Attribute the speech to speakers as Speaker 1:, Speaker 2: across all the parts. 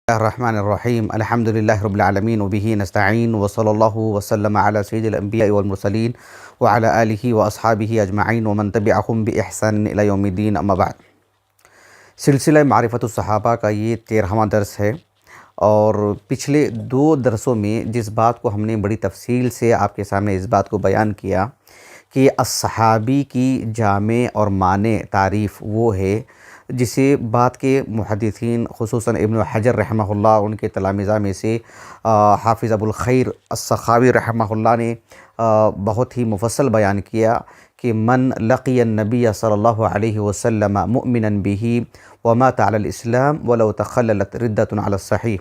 Speaker 1: الرحمن الرحیم الحمد للہ رب العالمین وبہ نستعین وصلی اللہ وسلم علی سید الانبیاء والمرسلین وعلی آلہ واصحابہ اجمعین ومن تبعہم بإحسان الی یوم الدین اما بعد۔ سلسلہ معرفت الصحابہ کا یہ 13واں درس ہے، اور پچھلے 2 درسوں میں جس بات کو ہم نے بڑی تفصیل سے آپ کے سامنے اس بات کو بیان کیا کہ الصحابی کی جامع اور مانع تعریف وہ ہے جسے بعد کے محدثین خصوصاً ابن حجر رحمہ اللہ، ان کے تلامذہ میں سے حافظ ابو الخیر السخاوی رحمہ اللہ نے بہت ہی مفصل بیان کیا کہ من لقی النبی صلی اللہ علیہ وسلم مؤمنا به ومات علی الاسلام ولو تخللت ردۃ علی الصحیح۔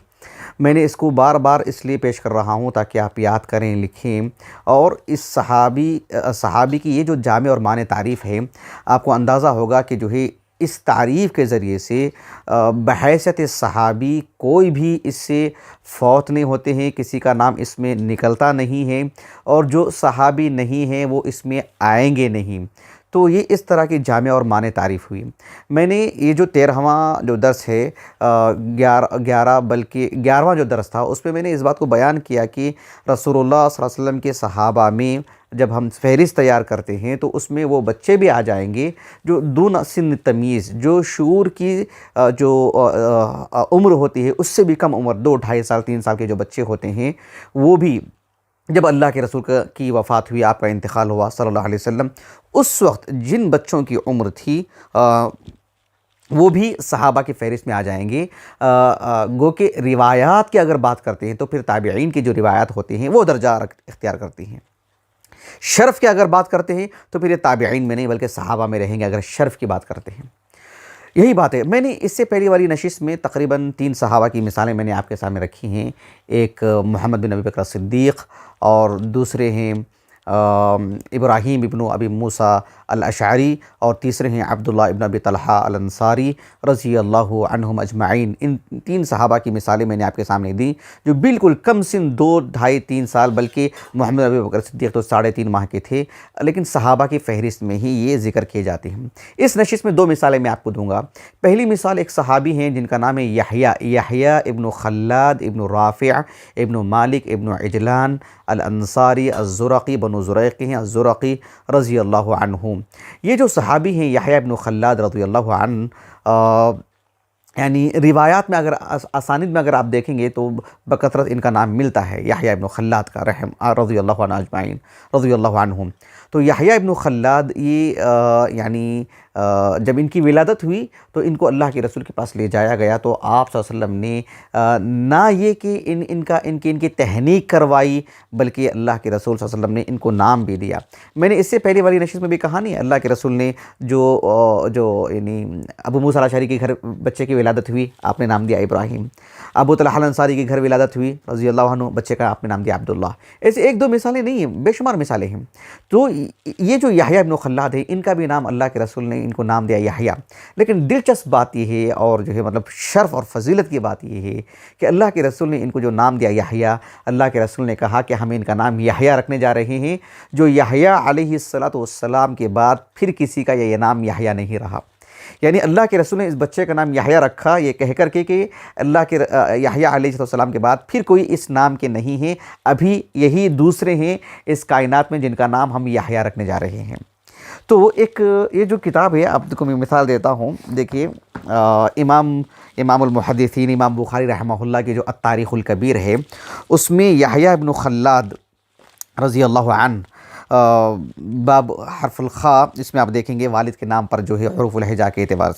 Speaker 1: میں نے اس کو بار بار اس لیے پیش کر رہا ہوں تاکہ آپ یاد کریں، لکھیں، اور اس صحابی کی یہ جو جامع اور مانع تعریف ہے، آپ کو اندازہ ہوگا کہ جو ہے اس تعریف کے ذریعے سے بحیثیت صحابی کوئی بھی اس سے فوت نہیں ہوتے ہیں، کسی کا نام اس میں نکلتا نہیں ہے، اور جو صحابی نہیں ہیں وہ اس میں آئیں گے نہیں۔ تو یہ اس طرح کی جامع اور مانع تعریف ہوئی۔ میں نے یہ جو 13واں جو درس ہے، 11واں جو درس تھا، اس میں نے اس بات کو بیان کیا کہ رسول اللہ صلی اللہ علیہ وسلم کے صحابہ میں جب ہم فہرست تیار کرتے ہیں تو اس میں وہ بچے بھی آ جائیں گے جو دون سن تمیز، جو شعور کی جو عمر ہوتی ہے اس سے بھی کم عمر، 2 ڈھائی سال 3 سال کے جو بچے ہوتے ہیں، وہ بھی جب اللہ کے رسول کی وفات ہوئی، آپ کا انتقال ہوا صلی اللہ علیہ وسلم، اس وقت جن بچوں کی عمر تھی وہ بھی صحابہ کی فہرست میں آ جائیں گے۔ گو کہ روایات کی اگر بات کرتے ہیں تو پھر تابعین کی جو روایات ہوتی ہیں وہ درجہ اختیار کرتی ہیں۔ شرف کی اگر بات کرتے ہیں تو پھر یہ تابعین میں نہیں بلکہ صحابہ میں رہیں گے اگر شرف کی بات کرتے ہیں۔ یہی بات ہے۔ میں نے اس سے پہلی والی نشست میں تقریباً 3 صحابہ کی مثالیں میں نے آپ کے سامنے رکھی ہیں۔ ایک محمد بن ابی بکر صدیق، اور دوسرے ہیں ابراہیم ابن ابی موسیٰ الاشعری، اور تیسرے ہیں عبداللہ ابن ابی طلحہ الانصاری رضی اللہ عنہم اجمعین۔ ان 3 صحابہ کی مثالیں میں نے آپ کے سامنے دیں جو بالکل کم سن، 2 ڈھائی 3 سال، بلکہ محمد ابی بکر صدیق تو 3.5 ماہ کے تھے، لیکن صحابہ کی فہرست میں ہی یہ ذکر کیے جاتے ہیں۔ اس نشست میں 2 مثالیں میں آپ کو دوں گا۔ پہلی مثال ایک صحابی ہیں جن کا نام ہے یحییٰ ابن خلاد ابن رافع ابن مالک ابن عجلان الانصاری الزرقی، بنو زریق ہیں، الزرقی رضی اللہ عنہ۔ یہ جو صحابی ہیں یحییٰ ابن خلاد رضی اللہ عنہ، یعنی روایات میں اگر اسانید میں اگر آپ دیکھیں گے تو بکثرت ان کا نام ملتا ہے، یحییٰ ابن خلاد کا رضی اللہ عنہ اجمعین، رضی اللہ عنہم۔ تو یحییٰ ابن خلاد یہ یعنی جب ان کی ولادت ہوئی تو ان کو اللہ کے رسول کے پاس لے جایا گیا، تو آپ صلی اللہ علیہ وسلم نے نہ یہ کہ ان کی تہنیک کروائی، بلکہ اللہ کے رسول صلی اللہ علیہ وسلم نے ان کو نام بھی دیا۔ میں نے اس سے پہلی والی نشست میں بھی کہا نہیں، اللہ کے رسول نے جو یعنی ابو موسیٰ الاشعری کے گھر بچے کی ولادت ہوئی، آپ نے نام دیا ابراہیم۔ ابو طلحہ الانصاری کے گھر ولادت ہوئی رضی اللہ عنہ، بچے کا آپ نے نام دیا عبداللہ۔ ایسے 1-2 مثالیں نہیں ہیں، بے شمار مثالیں ہیں۔ تو یہ جو یحییٰ ابن خلاد ہے، ان کا بھی نام اللہ کے رسول نے ان کو نام دیا یحییٰ۔ لیکن دلچسپ بات یہ ہے، اور جو ہے مطلب شرف اور فضیلت کی بات یہ ہے کہ اللہ کے رسول نے ان کو جو نام دیا یحییٰ، اللہ کے رسول نے کہا کہ ہم ان کا نام یحییٰ رکھنے جا رہے ہیں، جو یحییٰ علیہ السلام کے بعد پھر کسی کا یہ نام یحییٰ نہیں رہا۔ یعنی اللہ کے رسول نے اس بچے کا نام یحییٰ رکھا یہ کہہ کر کے کہ اللہ کے یحییٰ علیہ السلام کے بعد پھر کوئی اس نام کے نہیں ہیں، ابھی یہی دوسرے ہیں اس کائنات میں جن کا نام ہم یحییٰ رکھنے جا رہے ہیں۔ تو ایک یہ جو کتاب ہے، آپ کو میں مثال دیتا ہوں، دیکھیے امام المحدثین امام بخاری رحمہ اللہ کی جو التاریخ الکبیر ہے، اس میں یحییٰ ابن خلاد رضی اللہ عنہ باب حرف الخاء، اس میں آپ دیکھیں گے والد کے نام پر جو ہے حروف الہجا کے اعتبار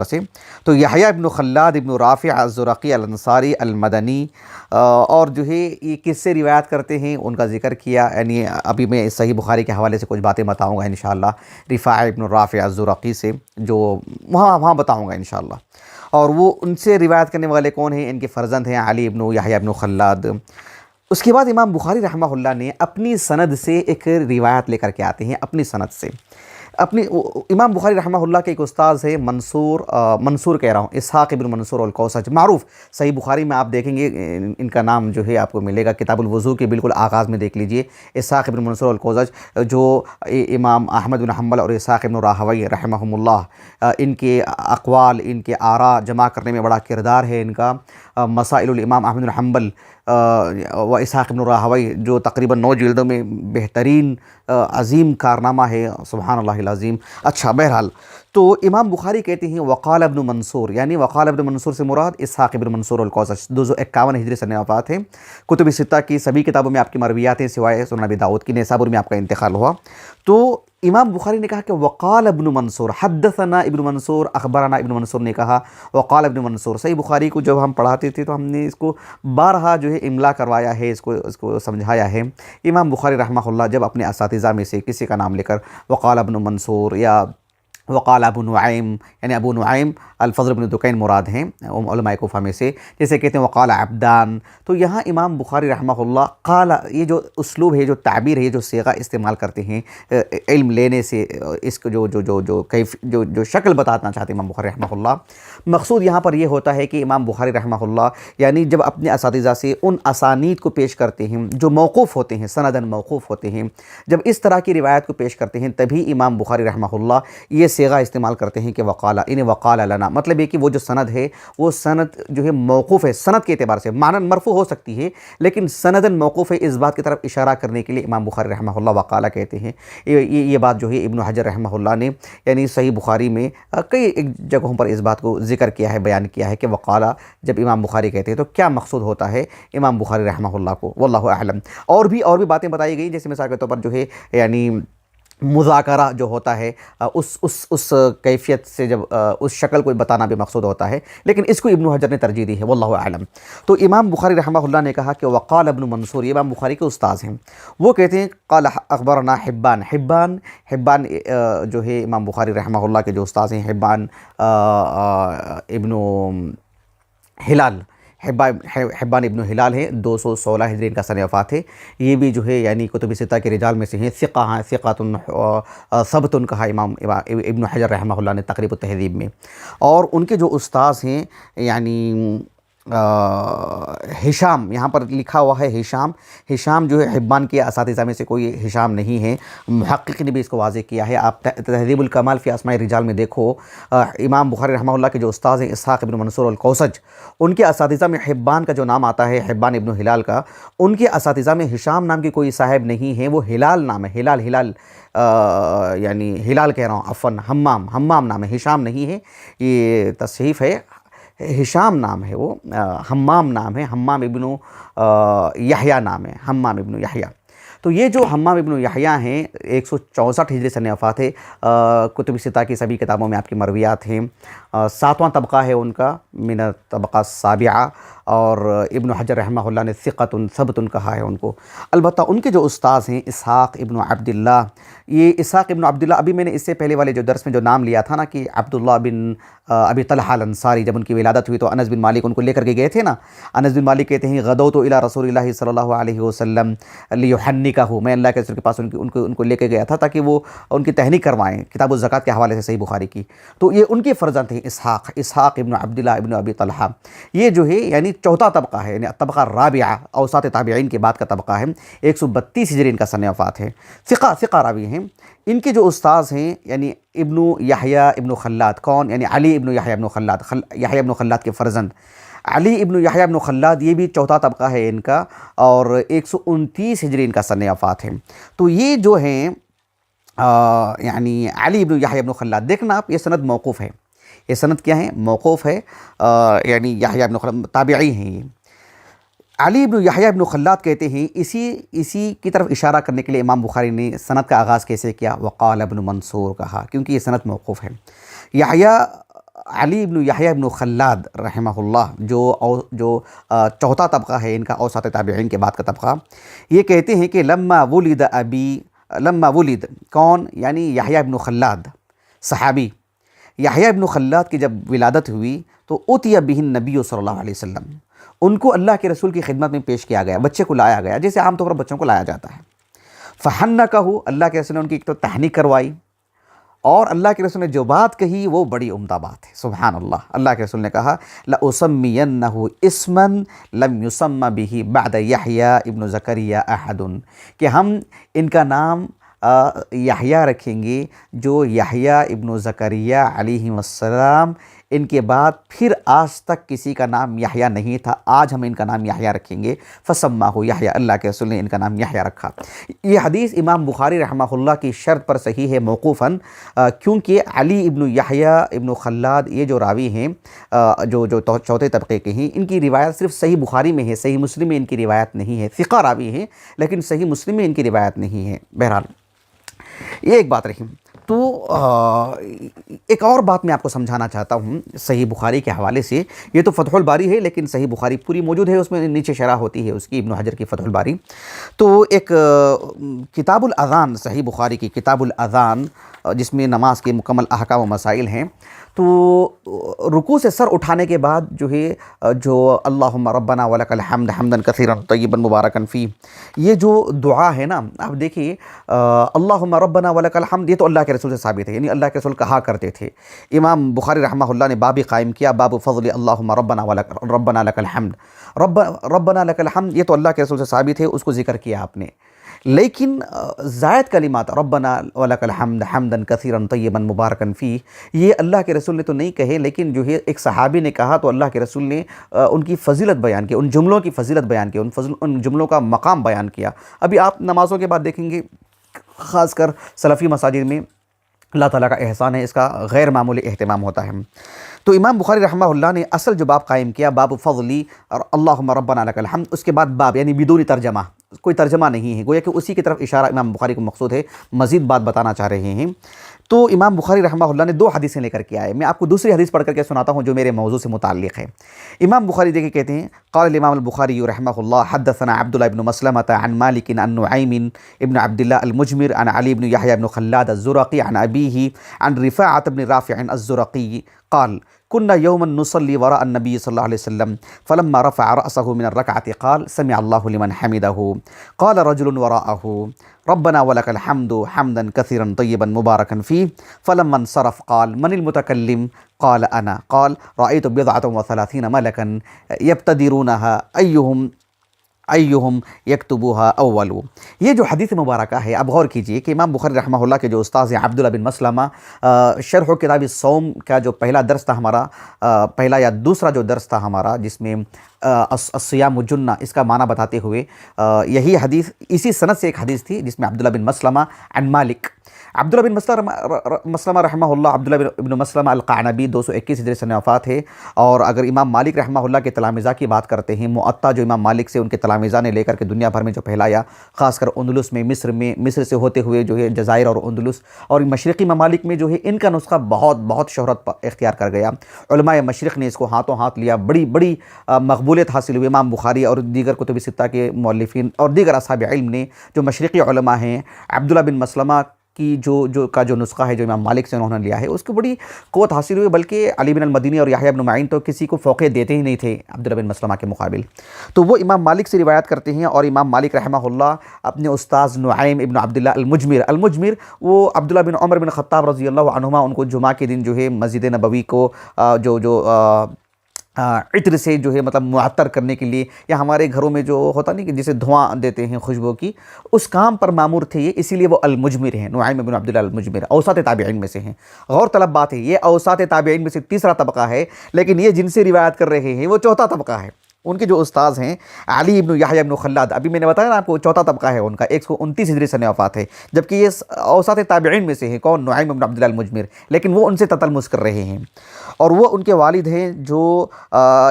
Speaker 1: سے، تو یحییٰ ابن خلاد ابن رافع الزرقی الانصاری المدنی، اور جو ہے یہ کس سے روایت کرتے ہیں ان کا ذکر کیا، یعنی ابھی میں صحیح بخاری کے حوالے سے کچھ باتیں بتاؤں گا انشاءاللہ، رفاع ابن رافع الزرقی سے، جو وہاں بتاؤں گا انشاءاللہ، اور وہ ان سے روایت کرنے والے کون ہیں، ان کے فرزند ہیں علی ابن یحییٰ ابن خلاد۔ اس کے بعد امام بخاری رحمہ اللہ نے اپنی سند سے ایک روایت لے کر کے آتے ہیں، اپنی سند سے اپنی امام بخاری رحمہ اللہ کے ایک استاذ ہے منصور کہہ رہا ہوں، اسحاق ابن منصور الکوسج، معروف صحیح بخاری میں آپ دیکھیں گے ان کا نام جو ہے آپ کو ملے گا، کتاب الوضو کے بالکل آغاز میں دیکھ لیجئے، اسحاق ابن منصور الکوسج، جو امام احمد بن حنبل اور اسحاق ابن راہوی رحمہم اللہ، ان کے اقوال، ان کے آراء جمع کرنے میں بڑا کردار ہے ان کا۔ مسائل الامام احمد بن حنبل و اسحاق ابن راہوی جو تقریباً 9 جلدوں میں بہترین عظیم کارنامہ ہے، سبحان اللہ العظیم۔ اچھا بہرحال تو امام بخاری کہتے ہیں وقال ابن منصور، یعنی وقال ابن منصور سے مراد اسحاق ابن منصور الکوسج، 251 ہجری سنہ وفات ہے۔ کتب ستہ کی سبھی کتابوں میں آپ کی مرویات ہیں سوائے سنن ابی داؤد کی، نیسابور میں آپ کا انتقال ہوا۔ تو امام بخاری نے کہا کہ وقال ابن منصور، حدثنا ابن منصور، اخبرنا ابن منصور نے کہا وقال ابن منصور۔ صحیح بخاری کو جب ہم پڑھاتے تھے تو ہم نے اس کو بارہا جو ہے املا کروایا ہے، اس کو سمجھایا ہے۔ امام بخاری رحمہ اللہ جب اپنے اساتذہ میں سے کسی کا نام لے کر وقال ابن منصور یا وقال ابو نعیم، یعنی ابو نعیم الفضل بن دکین مراد ہیں علماء کوفہ میں سے، جیسے کہتے ہیں وقال عبدان، تو یہاں امام بخاری رحمہ اللہ قال، یہ جو اسلوب ہے، جو تعبیر ہے، یہ جو صیغہ استعمال کرتے ہیں علم لینے سے، اس کو جو شکل بتانا چاہتے ہیں امام بخاری رحمہ اللہ، مقصود یہاں پر یہ ہوتا ہے کہ امام بخاری رحمہ اللہ یعنی جب اپنے اساتذہ سے ان اسانید کو پیش کرتے ہیں جو موقوف ہوتے ہیں، سندن موقوف ہوتے ہیں، جب اس طرح کی روایت کو پیش کرتے ہیں تبھی امام بخاری رحمہ اللہ یہ صیغہ استعمال کرتے ہیں کہ وقال، انہیں وقال لنا، مطلب یہ کہ وہ جو سند ہے وہ سند جو ہے موقوف ہے، سند کے اعتبار سے معنی مرفوع ہو سکتی ہے لیکن سندن موقوف ہے، اس بات کی طرف اشارہ کرنے کے لیے امام بخاری رحمہ اللہ وقال کہتے ہیں۔ یہ بات جو ہے ابن حجر رحمہ اللہ نے یعنی صحیح بخاری میں کئی جگہوں پر اس بات کو ذکر کیا ہے، بیان کیا ہے کہ وقال جب امام بخاری کہتے ہیں تو کیا مقصود ہوتا ہے امام بخاری رحمہ اللہ کو، واللہ اعلم۔ اور بھی باتیں بتائی گئی، جیسے مثال کے طور پر جو ہے یعنی مذاکرہ جو ہوتا ہے اس کیفیت سے جب اس شکل کو بتانا بھی مقصود ہوتا ہے، لیکن اس کو ابن حجر نے ترجیح دی ہے، واللہ اعلم۔ تو امام بخاری رحمہ اللہ نے کہا کہ وقال ابن منصور، یہ امام بخاری کے استاذ ہیں، وہ کہتے ہیں قال اخبرنا حبان جو ہے امام بخاری رحمہ اللہ کے جو استاذ ہیں، حبان ابن ہلال، حبان ابن ہلال ہیں، 216 ہجری ان کا سنہ وفات ہے۔ یہ بھی جو ہے یعنی کتب ستہ کے رجال میں سے ہیں، ثقہ ہیں، ثقۃ ثبت کہا امام ابن حجر رحمہ اللہ نے تقریب التہذیب میں۔ اور ان کے جو استاذ ہیں یعنی ہشام، یہاں پر لکھا ہوا ہے ہشام جو ہے حبان کے اساتذہ میں سے کوئی ہشام نہیں ہے، محقق نے بھی اس کو واضح کیا ہے۔ آپ تہذیب الکمال فی اسماء الرجال میں دیکھو، امام بخاری رحمہ اللہ کے جو استاذ ہیں اسحاق ابن منصور الکوسج، ان کے اساتذہ میں حبان کا جو نام آتا ہے، حبان ابن ہلال کا، ان کے اساتذہ میں ہشام نام کی کوئی صاحب نہیں ہے، وہ ہلال نام ہے، ہلال یعنی ہلال کہہ رہا ہوں عفواً، حمام نام ہے، ہشام نہیں ہے، یہ تصحیف ہے، ہشام نام ہے، وہ حمام نام ہے، حمام ابن یحییٰ نام ہے، حمام ابن یحییٰ۔ تو یہ جو حمام ابن یحییٰ ہیں 164 ہجری سنہ وفات ہے، کتب ستہ کی سبھی کتابوں میں آپ کی مرویات ہیں، 7واں طبقہ ہے ان کا من طبقہ سابعہ، اور ابن حجر رحمہ اللہ نے ثقۃ ثبت کہا ہے ان کو۔ البتہ ان کے جو استاذ ہیں اسحاق ابن عبداللہ، یہ اسحاق ابن عبداللہ، ابھی میں نے اس سے پہلے والے جو درس میں جو نام لیا تھا نا کہ عبداللہ بن ابی طلحہ الانصاری، جب ان کی ولادت ہوئی تو انس بن مالک ان کو لے کر کے گئے تھے نا، انس بن مالک کہتے ہیں غدوت الی رسول اللہ صلی اللہ علیہ وسلم لیحنکہ، میں اللہ کے رسول کے پاس ان کو لے کے گیا تھا تاکہ وہ ان کی تحنیک کروائیں، کتاب الزکوٰۃ کے حوالے سے صحیح بخاری کی۔ تو یہ ان کے فرزند ہیں اسحاق ابن عبداللہ ابن ابی طلحہ، یہ جو ہے یعنی چوتھا طبقہ ہے، یعنی طبقہ رابعہ، اوساط تابعین کے بعد کا طبقہ ہے، 132 ہجری ان کا سنہ وفات ہے، ثقہ راوی ہیں۔ ان کے جو استاذ ہیں یعنی ابن یحییٰ ابن خلاد، کون؟ یعنی علی ابن یحییٰ ابن خلاد، یحییٰ ابن خلاد کے فرزند علی ابن یحییٰ ابن خلاد، یہ بھی چوتھا طبقہ ہے ان کا، اور 129 ہجری ان کا سنہ وفات ہے۔ تو یہ جو ہیں یعنی علی ابن یحییٰ ابن خلاد، دیکھنا آپ یہ سند موقوف ہے، یہ سند کیا ہے؟ موقوف ہے، یعنی یحییٰ ابن خلاد تابعی ہیں یہ۔ علی ابن یحییٰ ابن خلاد کہتے ہیں اسی کی طرف اشارہ کرنے کے لیے امام بخاری نے سند کا آغاز کیسے کیا؟ وقال ابن منصور کہا، کیونکہ یہ سند موقوف ہے۔ علی ابن یحییٰ ابن خلاد رحمہ اللہ جو چوتھا طبقہ ہے ان کا، اوساط تابعین کے بعد کا طبقہ، یہ کہتے ہیں کہ لما ولد کون؟ یعنی یحییٰ ابن خلاد صحابی، یحییٰ ابن خلاد کی جب ولادت ہوئی تو اتی بہ النبی صلی اللہ علیہ وسلم، ان کو اللہ کے رسول کی خدمت میں پیش کیا گیا، بچے کو لایا گیا جیسے عام طور پر بچوں کو لایا جاتا ہے۔ فحنکہ، اللہ کے رسول نے ان کی ایک تو تحنیک کروائی، اور اللہ کے رسول نے جو بات کہی وہ بڑی عمدہ بات ہے، سبحان اللہ۔ اللہ کے رسول نے کہا لَأُسَمِّيَنَّهُ اسْمًا لَمْ يُسَمَّ بِهِ بَعْدَ يَحْيَىٰ ابن زکریا أَحَدٌ، کہ ہم ان کا نام یحییٰ رکھیں گے جو یحییٰ ابن زکریا علیہ السلام، ان کے بعد پھر آج تک کسی کا نام یحییٰ نہیں تھا، آج ہم ان کا نام یحییٰ رکھیں گے، فَسَمَّاهُ یحییٰ، اللہ کے رسول نے ان کا نام یحییٰ رکھا۔ یہ حدیث امام بخاری رحمہ اللہ کی شرط پر صحیح ہے موقوفاً، کیونکہ علی ابن یحییٰ ابن خلاد یہ جو راوی ہیں جو چوتھے طبقے کے ہیں، ان کی روایت صرف صحیح بخاری میں ہے، صحیح مسلم میں ان کی روایت نہیں ہے، ثقہ راوی ہیں لیکن صحیح مسلم میں ان کی روایت نہیں ہے۔ بہرحال یہ ایک بات رہی۔ تو ایک اور بات میں آپ کو سمجھانا چاہتا ہوں صحیح بخاری کے حوالے سے، یہ تو فتح الباری ہے لیکن صحیح بخاری پوری موجود ہے، اس میں نیچے شرح ہوتی ہے اس کی، ابن حجر کی فتح الباری۔ تو ایک کتاب الاذان، صحیح بخاری کی کتاب الاذان، جس میں نماز کے مکمل احکام و مسائل ہیں، تو رکوع سے سر اٹھانے کے بعد جو ہے جو اللہم ربنا ولک الحمد حمدا کثیرا طیبا مبارکا فیہ، یہ جو دعا ہے نا، آپ دیکھیے اللہم ربنا ولک الحمد، یہ تو اللہ کے رسول سے ثابت ہے، یعنی اللہ کے رسول کہا کرتے تھے۔ امام بخاری رحمہ اللہ نے باب قائم کیا، باب فضل اللہم ربنا لک الحمد، ربنا لک الحمد، یہ تو اللہ کے رسول سے ثابت ہے، اس کو ذکر کیا آپ نے۔ لیکن زائد کلمات ربنا ولک الحمد حمدا کثیرا طیبا مبارکا فیہ، یہ اللہ کے رسول نے تو نہیں کہے، لیکن جو ہے ایک صحابی نے کہا تو اللہ کے رسول نے ان کی فضیلت بیان کی، ان جملوں کی فضیلت بیان کی، ان جملوں کا مقام بیان کیا۔ ابھی آپ نمازوں کے بعد دیکھیں گے خاص کر سلفی مساجد میں اللہ تعالیٰ کا احسان ہے، اس کا غیر معمولی اہتمام ہوتا ہے۔ تو امام بخاری رحمہ اللہ نے اصل جو باب قائم کیا، باب فضلی اور اللہم ربنا لک الحمد، اس کے بعد باب یعنی بدون ترجمہ، کوئی ترجمہ نہیں ہے، گویا کہ اسی کی طرف اشارہ امام بخاری کو مقصود ہے، مزید بات بتانا چاہ رہے ہیں۔ تو امام بخاری رحمہ اللہ نے دو حدیثیں لے کر کے آئے، میں آپ کو دوسری حدیث پڑھ کر کے سناتا ہوں جو میرے موضوع سے متعلق ہے۔ امام بخاری دیکھیں کہتے ہیں قال الامام البخاری رحمہ اللہ حدثنا عبداللہ بن مسلمة عن مالک عن نعیم ابن عبداللہ المجمر عن علی بن یحییٰ بن خلاد الزرقی عن ابیہ عن رفاعة بن رافع الزرقی قال كنا يوما نصلي وراء النبي صلى الله عليه وسلم فلما رفع رأسه من الركعة قال سمع الله لمن حمده قال رجل وراءه ربنا ولك الحمد حمدا كثيرا طيبا مباركا فيه فلما انصرف قال من المتكلم قال أنا قال رأيت بضعة وثلاثين ملكا يبتدرونها ایہم یکتبوها اول۔ یہ جو حدیث مبارکہ ہے، آپ غور کیجئے کہ امام بخاری رحمہ اللہ کے جو استاذ ہیں عبداللہ بن مسلمہ، شرح و کتاب الصوم کا جو پہلا درس تھا ہمارا، پہلا یا دوسرا جو درس تھا ہمارا، جس میں الصیام جنہ اس کا معنی بتاتے ہوئے، یہی حدیث اسی سند سے ایک حدیث تھی جس میں عبداللہ بن مسلمہ عن مالک، عبداللہ بن مسلمہ رحمہ اللہ، عبداللہ بن مسلمہ القعنبی 221 ہجری سن وفات ہے۔ اور اگر امام مالک رحمہ اللہ کے تلامذہ کی بات کرتے ہیں، معطا جو امام مالک سے ان کے تلامذہ نے لے کر کے دنیا بھر میں جو پھیلایا، خاص کر اندلس میں، مصر سے ہوتے ہوئے جو ہے جزائر اور اندلس اور مشرقی ممالک میں جو ہے ان کا نسخہ بہت شہرت اختیار کر گیا، علماء مشرق نے اس کو ہاتھوں ہاتھ لیا، بڑی مقبولیت حاصل ہوئی۔ امام بخاری اور دیگر کتب ستہ کے مؤلفین اور دیگر اصحاب علم نے، جو مشرقی علماء ہیں، عبداللہ بن مسلمہ کی جو نسخہ ہے جو امام مالک سے انہوں نے لیا ہے، اس کو بڑی قوت حاصل ہوئی، بلکہ علی بن المدینی اور یحییٰ بن معین تو کسی کو فوقیت دیتے ہی نہیں تھے عبداللہ بن مسلمہ کے مقابل۔ تو وہ امام مالک سے روایت کرتے ہیں، اور امام مالک رحمہ اللہ اپنے استاذ نعیم ابن عبداللہ المجمر وہ عبداللہ بن عمر بن خطاب رضی اللہ عنہما، ان کو جمعہ کے دن جو ہے مسجد نبوی کو جو عطر سے جو ہے مطلب معطر کرنے کے لیے، یا ہمارے گھروں میں جو ہوتا نہیں کہ جسے دھواں دیتے ہیں خوشبو کی، اس کام پر مامور تھے یہ، اسی لیے وہ المجمر ہیں، نعیم بن عبداللہ المجمر، اوساط تابعین میں سے ہیں۔ غور طلب بات ہے، یہ اوساط تابعین میں سے تیسرا طبقہ ہے، لیکن یہ جن سے روایت کر رہے ہیں وہ چوتھا طبقہ ہے۔ ان کے جو استاذ ہیں علی ابن یحییٰ ابن خلاد، ابھی میں نے بتایا نا آپ کو، چوتھا طبقہ ہے ان کا، 129 ہجری سن وفات ہے، جبکہ یہ اوساط تابعین میں سے ہیں، کون؟ نعیم بن عبداللہ المجمر، لیکن وہ ان سے تتلمذ کر رہے ہیں، اور وہ ان کے والد ہیں جو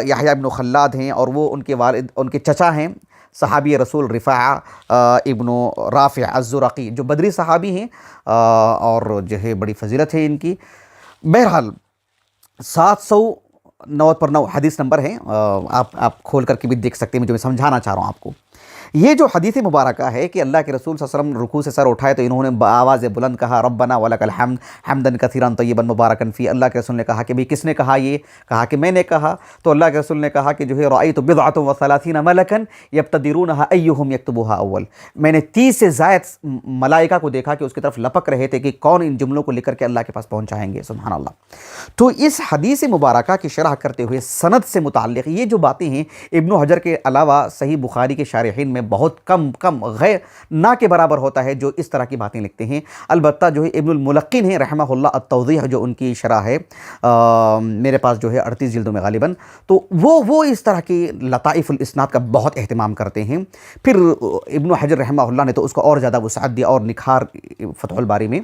Speaker 1: یحییٰ ابن خلاد ہیں، اور وہ ان کے چچا ہیں صحابی رسول رفاعہ ابن رافع الزرقی، جو بدری صحابی ہیں، اور جو ہے بڑی فضیلت ہے ان کی۔ بہرحال 709 پر 9 حدیث نمبر ہے، آپ کھول کر کے بھی دیکھ سکتے ہیں، جو میں سمجھانا چاہ رہا ہوں آپ کو۔ یہ جو حدیث مبارکہ ہے کہ اللہ کے رسول صلی اللہ علیہ وسلم رکوع سے سر اٹھائے تو انہوں نے بآواز بلند کہا ربنا ولک الحمد حمدا کثیرا طیبا مبارکا فی، اللہ کے رسول نے کہا کہ بھئی کس نے کہا یہ؟ کہا کہ میں نے کہا، تو اللہ کے رسول نے کہا کہ جو ہے رأیت بضعۃ و ثلاثین ملکا یبتدرونها ایہم یکتبها اول، میں نے 30 سے زائد ملائکہ کو دیکھا کہ اس کی طرف لپک رہے تھے کہ کون ان جملوں کو لکھ کر کے اللہ کے پاس پہنچائیں گے، سبحان اللہ۔ تو اس حدیث مبارکہ کی شرح کرتے ہوئے سند سے متعلق یہ جو باتیں ہیں ابن حجر کے علاوہ صحیح بخاری کے شارحین میں بہت کم غیر نہ کے برابر ہوتا ہے جو اس طرح کی باتیں لکھتے ہیں۔ البتہ جو ہے ابن الملقن ہیں رحمہ اللہ التوضیح جو ان کی شرح ہے میرے پاس جو ہے 38 جلدوں میں غالباً، تو وہ اس طرح کی لطائف الاسناد کا بہت اہتمام کرتے ہیں۔ پھر ابن حجر رحمہ اللہ نے تو اس کو اور زیادہ وسعت دیا اور نکھار فتح الباری میں۔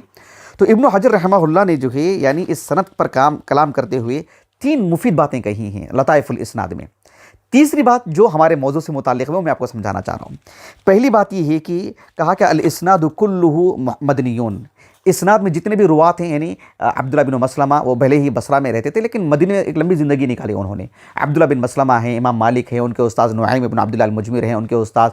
Speaker 1: تو ابن حجر رحمہ اللہ نے جو ہے یعنی اس سند پر کلام کرتے ہوئے 3 مفید باتیں کہی ہیں لطائف الاسناد میں۔ تیسری بات جو ہمارے موضوع سے متعلق ہے وہ میں آپ کو سمجھانا چاہ رہا ہوں۔ پہلی بات یہ ہے کہ کہا کہ الاسناد کلہ مدنیون، اسناد میں جتنے بھی روات ہیں یعنی عبداللہ بن مسلمہ وہ بھلے ہی بصرہ میں رہتے تھے لیکن مدینے میں ایک لمبی زندگی نکالی انہوں نے۔ عبداللہ بن مسلمہ ہیں، امام مالک ہیں، ان کے استاذ نعیم بن عبداللہ المجمر ہیں، ان کے استاذ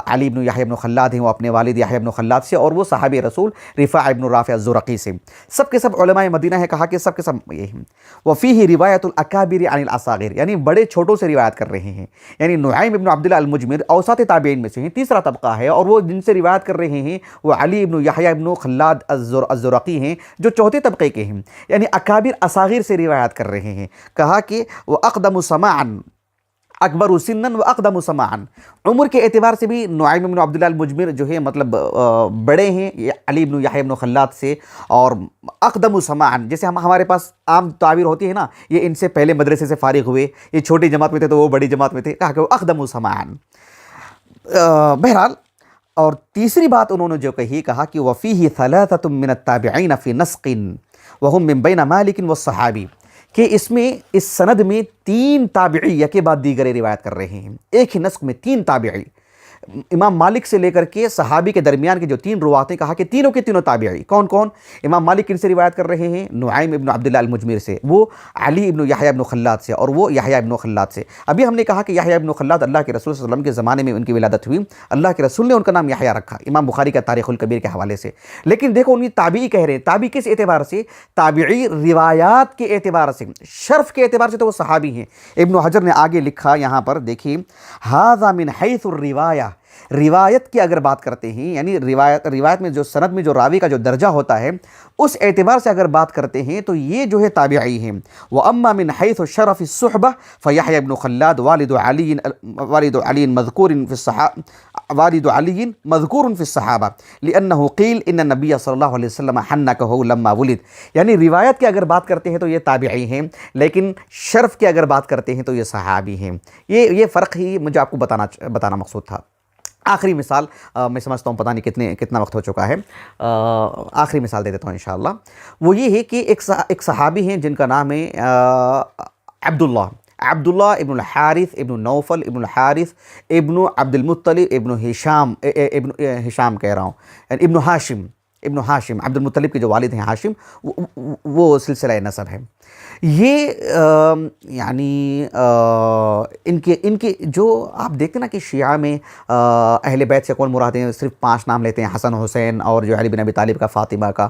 Speaker 1: علی بن یحییٰ بن خلاد ہیں، وہ اپنے والد یحییٰ بن خلاد سے، اور وہ صحابی رسول رفاع بن رافع الزرقی سے، سب کے سب علماء مدینہ ہے۔ کہا کہ سب کے سب یہ ہیں وفیہ روایت الاکابر عن الاصاغر، یعنی بڑے چھوٹوں سے روایت کر رہے ہیں، یعنی نعیم بن عبداللہ المجمر اوساط تابعین میں سے ہیں، تیسرا طبقہ ہے، اور وہ جن سے روایت کر رہے ہیں وہ علی بن یحییٰ بن خلاد الزرقی ہیں جو چوتھے طبقے کے ہیں، یعنی اکابر اصاغر سے روایت کر رہے ہیں۔ کہا کہ وہ اقدم سماعا اکبر سنا و اقدم سماعا، عمر کے اعتبار سے بھی نعیم بن عبداللہ المجمر جو ہے مطلب بڑے ہیں علی بن یحییٰ بن خلاد سے، اور اقدم سماعا جیسے ہمارے پاس عام تعبیر ہوتی ہے نا، یہ ان سے پہلے مدرسے سے فارغ ہوئے، یہ چھوٹی جماعت میں تھے تو وہ بڑی جماعت میں تھے، کہا کہ وہ اقدم سماعا۔ بہرحال اور تیسری بات انہوں نے جو کہی، کہا کہ وفیہ ثلاثۃ من التابعین فی نسق وہم من بین مالک والصحابی، کہ اس میں اس سند میں 3 تابعی یکے بعد دیگرے روایت کر رہے ہیں، ایک ہی نسق میں 3 تابعی، امام مالک سے لے کر کے صحابی کے درمیان کے جو 3 روات ہیں، کہا کہ تینوں کے تینوں تابعی کون کون؟ امام مالک ان سے روایت کر رہے ہیں نعیم ابن عبداللہ المجمر سے، وہ علی ابن یحییٰ ابن خلاد سے، اور وہ یحییٰ ابن خلاد سے۔ ابھی ہم نے کہا کہ یحییٰ ابن خلاد اللہ کے رسول صلی اللہ علیہ وسلم کے زمانے میں ان کی ولادت ہوئی، اللہ کے رسول نے ان کا نام یحییٰ رکھا امام بخاری کا تاریخ الکبیر کے حوالے سے، لیکن دیکھو ان کی تابعی کہہ رہے ہیں، تابعی کس اعتبار سے؟ تابعی روایات کے اعتبار سے، شرف کے اعتبار سے تو وہ صحابی ہیں۔ ابن حجر نے آگے لکھا یہاں پر دیکھیے، ھذا من حیث الروایہ، روایت کی اگر بات کرتے ہیں یعنی روایت میں جو سند میں جو راوی کا جو درجہ ہوتا ہے اس اعتبار سے اگر بات کرتے ہیں تو یہ جو ہے تابعی ہیں۔ وَأَمَّا مِنْ حَيْثُ شَرَفِ الصُّحْبَةِ فَيَحْيَى بْنُ خَلَّادَ والد علی مذکور فی الصحابہ لأنه قیل ان النبی صلی اللہ علیہ وسلم حنکہ لما ولد، یعنی روایت کی اگر بات کرتے ہیں تو یہ تابعی ہیں، لیکن شرف کی اگر بات کرتے ہیں تو یہ صحابی ہیں۔ یہ فرق ہی مجھے آپ کو بتانا مقصود تھا۔ آخری مثال میں سمجھتا ہوں پتہ نہیں کتنا وقت ہو چکا ہے، آخری مثال دے دیتا ہوں انشاءاللہ، وہ یہ ہے کہ ایک صحابی ہیں جن کا نام ہے عبداللہ ابن الحارث ابن نوفل ابن الحارث ابن عبد المطلب ابن ہشام کہہ رہا ہوں، ابن ہاشم عبد المطلب کے جو والد ہیں ہاشم، وہ سلسلہ نسب ہے۔ یہ یعنی ان کے جو آپ دیکھتے نا کہ شیعہ میں اہل بیت سے کون مراد ہیں، صرف 5 نام لیتے ہیں، حسن حسین اور جو علی بن ابی طالب کا، فاطمہ کا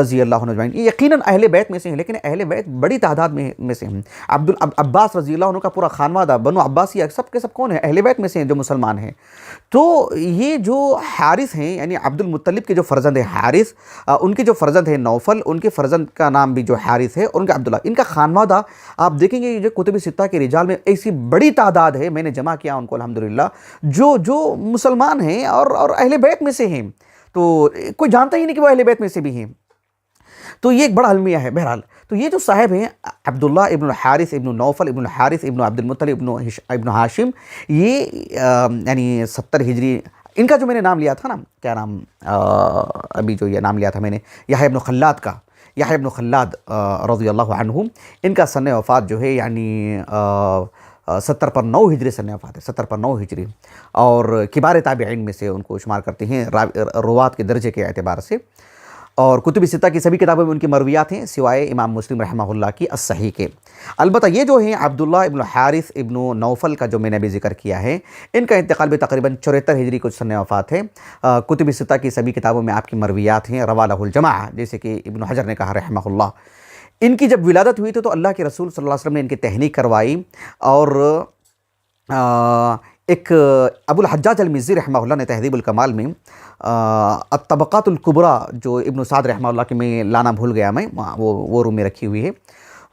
Speaker 1: رضی اللہ عنہ اجمعین، یہ یقیناً اہل بیت میں سے ہیں، لیکن اہل بیت بڑی تعداد میں سے ہیں۔ عباس رضی اللہ عنہ کا پورا خانوادہ بنو عباسیہ سب کے سب کون ہیں؟ اہل بیت میں سے ہیں جو مسلمان ہیں۔ تو یہ جو حارث ہیں یعنی عبد المطلب کے جو فرزند ہیں حارث، ان کے جو فرزند ہیں نوفل، ان کے فرزند کا نام بھی جو حارث ہے، اور ان کا عبداللہ، ان کا خانوادہ آپ دیکھیں گے جو کتب ستہ کے رجال میں ایسی بڑی تعداد ہے، میں نے جمع کیا ان کو الحمدللہ، جو مسلمان ہیں اور اہل بیت میں سے ہیں، تو کوئی جانتا ہی نہیں کہ وہ اہل بیت میں سے بھی ہیں، تو یہ ایک بڑا المیہ ہے۔ بہرحال تو یہ جو صاحب ہیں عبداللہ ابن الحارث ابن نوفل ابن الحارث ابن عبد المطلب ابن ہاشم، یہ یعنی 70 ہجری، ان کا جو میں نے نام لیا تھا نا، کیا نام ابھی جو یہ نام لیا تھا میں نے، یحییٰ ابن خلاد کا، یحییٰ ابن خلاد رضی اللہ عنہ، ان کا سن وفات جو ہے یعنی 70 پر 9 ہجری سن وفات ہے، 70 پر 9 ہجری، اور کبار تابعین میں سے ان کو شمار کرتے ہیں روات کے درجے کے اعتبار سے۔ اور کتب ستہ کی سبھی کتابوں میں ان کی مرویات ہیں سوائے امام مسلم رحمہ اللہ کی الصحیح کے۔ البتہ یہ جو ہیں عبداللہ ابن حارث ابن نوفل کا جو میں نے ابھی ذکر کیا ہے، ان کا انتقال بھی تقریباً 74 ہجری کو سن وفات ہے۔ کتب ستہ کی سبھی کتابوں میں آپ کی مرویات ہیں، روا لہ الجماعہ، جیسے کہ ابن حجر نے کہا رحمہ اللہ۔ ان کی جب ولادت ہوئی تو اللہ کے رسول صلی اللہ علیہ وسلم نے ان کی تہنیک کروائی، اور ایک ابو الحجاج المزی رحمہ اللہ نے تہذیب الکمال میں الطبقات الکبریٰ جو ابن سعد رحمہ اللہ کے میں لانا بھول گیا میں، وہ روم میں رکھی ہوئی ہے،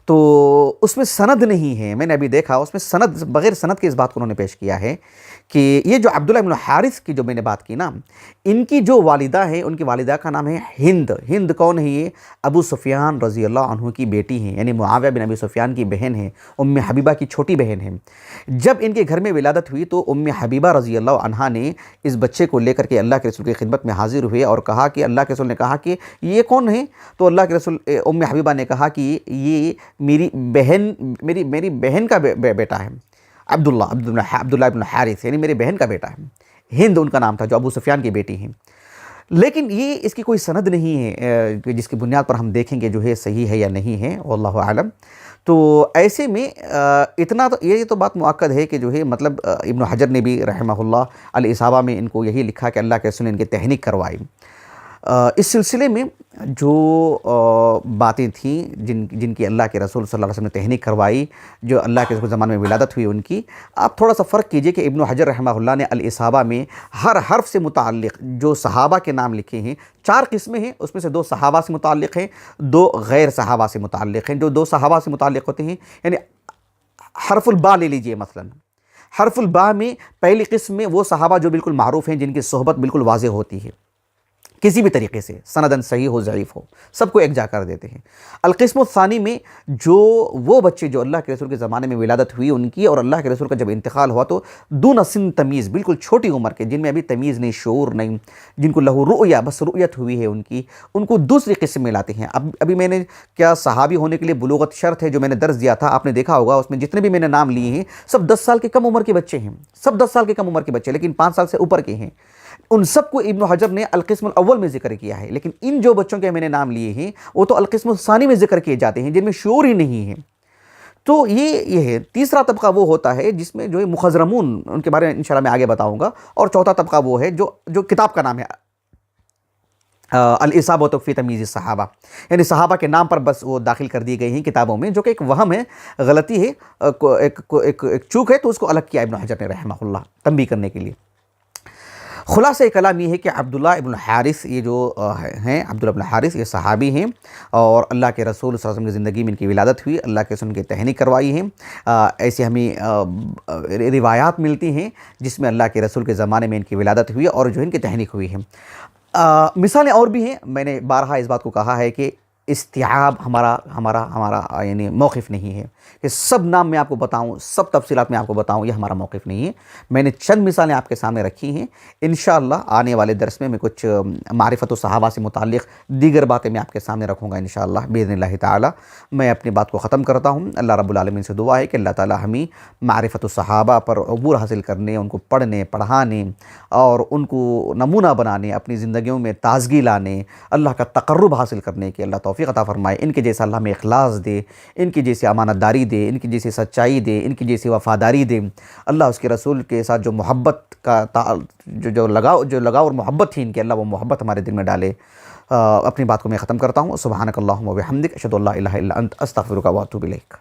Speaker 1: تو اس میں سند نہیں ہے، میں نے ابھی دیکھا اس میں سند، بغیر سند کے اس بات کو انہوں نے پیش کیا ہے کہ یہ جو عبداللہ ابن حارث کی جو میں نے بات کی نا، ان کی جو والدہ ہے، ان کی والدہ کا نام ہے ہند۔ ہند کون ہے؟ یہ ابو سفیان رضی اللہ عنہ کی بیٹی ہیں، یعنی معاویہ بن ابی سفیان کی بہن ہیں، ام حبیبہ کی چھوٹی بہن ہیں۔ جب ان کے گھر میں ولادت ہوئی تو ام حبیبہ رضی اللہ عنہا نے اس بچے کو لے کر کے اللہ کے رسول کی خدمت میں حاضر ہوئے اور کہا کہ اللہ کے رسول نے کہا کہ یہ کون ہے؟ تو اللہ کے رسول ام حبیبہ نے کہا کہ یہ میری بہن کا بیٹا ہے، عبداللہ ابن حارث، یعنی میری بہن کا بیٹا ہے۔ ہند ان کا نام تھا، جو ابو سفیان کی بیٹی ہیں۔ لیکن یہ اس کی کوئی سند نہیں ہے جس کی بنیاد پر ہم دیکھیں گے جو ہے صحیح ہے یا نہیں ہے، واللہ اعلم۔ تو ایسے میں اتنا تو یہ تو بات مؤکد ہے کہ جو ہے مطلب ابن حجر نے بھی رحمہ اللہ الاصابہ میں ان کو یہی لکھا کہ اللہ کے رسول نے ان کی تہنیک کروائی۔ اس سلسلے میں جو باتیں تھیں جن کی اللہ کے رسول صلی اللہ علیہ وسلم نے تہنیک کروائی، جو اللہ کے رسول زمانے میں ولادت ہوئی ان کی، آپ تھوڑا سا فرق کیجئے کہ ابن حجر رحمہ اللہ نے الاصابہ میں ہر حرف سے متعلق جو صحابہ کے نام لکھے ہیں، 4 قسمیں ہیں، اس میں سے 2 صحابہ سے متعلق ہیں، 2 غیر صحابہ سے متعلق ہیں۔ جو 2 صحابہ سے متعلق ہوتے ہیں، یعنی حرف الباء لے لیجئے مثلا، حرف الباء میں پہلی قسم میں وہ صحابہ جو بالکل معروف ہیں، جن کی صحبت بالکل واضح ہوتی ہے، کسی بھی طریقے سے سندن صحیح ہو ضعیف ہو، سب کو ایک جا کر دیتے ہیں۔ القسم الثانی میں جو وہ بچے جو اللہ کے رسول کے زمانے میں ولادت ہوئی ان کی، اور اللہ کے رسول کا جب انتقال ہوا تو دون سن تمیز، بالکل چھوٹی عمر کے، جن میں ابھی تمیز نہیں، شعور نہیں، جن کو لہو رؤیا، بس رؤیت ہوئی ہے ان کو دوسری قسم میں لاتے ہیں۔ ابھی میں نے کیا صحابی ہونے کے لیے بلوغت شرط ہے جو میں نے درس دیا تھا، آپ نے دیکھا ہوگا، اس میں جتنے بھی میں نے نام لیے ہیں سب 10 سال کے کم عمر کے بچے ہیں، سب 10 سال کے کم عمر کے بچے، لیکن 5 سال سے اوپر کے ہیں۔ ان سب کو ابن حجر نے القسم الاول میں ذکر کیا ہے، لیکن ان جو بچوں کے میں نے نام لیے ہیں وہ تو القسم الثانی میں ذکر کیے جاتے ہیں، جن میں شعور ہی نہیں ہے۔ تو یہ ہے۔ تیسرا طبقہ وہ ہوتا ہے جس میں جو ہے مخضرمون، ان کے بارے میں انشاءاللہ میں آگے بتاؤں گا، اور چوتھا طبقہ وہ ہے جو کتاب کا نام ہے الاصابہ فی تمییز الصحابہ، یعنی صحابہ کے نام پر بس وہ داخل کر دی گئی ہیں کتابوں میں، جو کہ ایک وہم ہے، غلطی ہے، ایک چوک ہے، تو اس کو الگ کیا ابن حجر نے رحمہ اللہ تنبیہ کرنے کے لیے۔ خلاصہ کلام یہ ہے کہ عبداللہ ابن حارث، یہ جو ہیں عبداللہ ابن حارث، یہ صحابی ہیں، اور اللہ کے رسول صلی اللہ علیہ وسلم کی زندگی میں ان کی ولادت ہوئی، اللہ کے رسول کی تہنیک کروائی ہیں۔ ایسے ہمیں روایات ملتی ہیں جس میں اللہ کے رسول کے زمانے میں ان کی ولادت ہوئی اور جو ان کی تہنیک ہوئی ہے۔ مثالیں اور بھی ہیں، میں نے بارہا اس بات کو کہا ہے کہ استیعاب ہمارا یعنی موقف نہیں ہے کہ سب نام میں آپ کو بتاؤں، سب تفصیلات میں آپ کو بتاؤں، یہ ہمارا موقف نہیں ہے۔ میں نے چند مثالیں آپ کے سامنے رکھی ہیں، انشاءاللہ آنے والے درس میں کچھ معرفت و صحابہ سے متعلق دیگر باتیں میں آپ کے سامنے رکھوں گا انشاءاللہ باذن اللہ تعالی۔ میں اپنی بات کو ختم کرتا ہوں۔ اللہ رب العالمین سے دعا ہے کہ اللہ تعالی ہمیں معرفت و صحابہ پر عبور حاصل کرنے، ان کو پڑھنے، پڑھانے اور ان کو نمونہ بنانے، اپنی زندگیوں میں تازگی لانے، اللہ کا تقرب حاصل کرنے کی اللہ توفیق عطا فرمائے۔ ان کے جیسا اللہ ہمیں اخلاص دے، ان کی جیسی امانت داری دے، ان کی جیسی سچائی دے، ان کی جیسی وفاداری دے۔ اللہ اس کے رسول کے ساتھ جو محبت کا جو لگاؤ اور محبت تھی ان کی، اللہ وہ محبت ہمارے دل میں ڈالے۔ اپنی بات کو میں ختم کرتا ہوں۔ سبحانک اللہم و بحمدک، اشہد ان لا الہ الا انت، استغفرک و اتوب الیک۔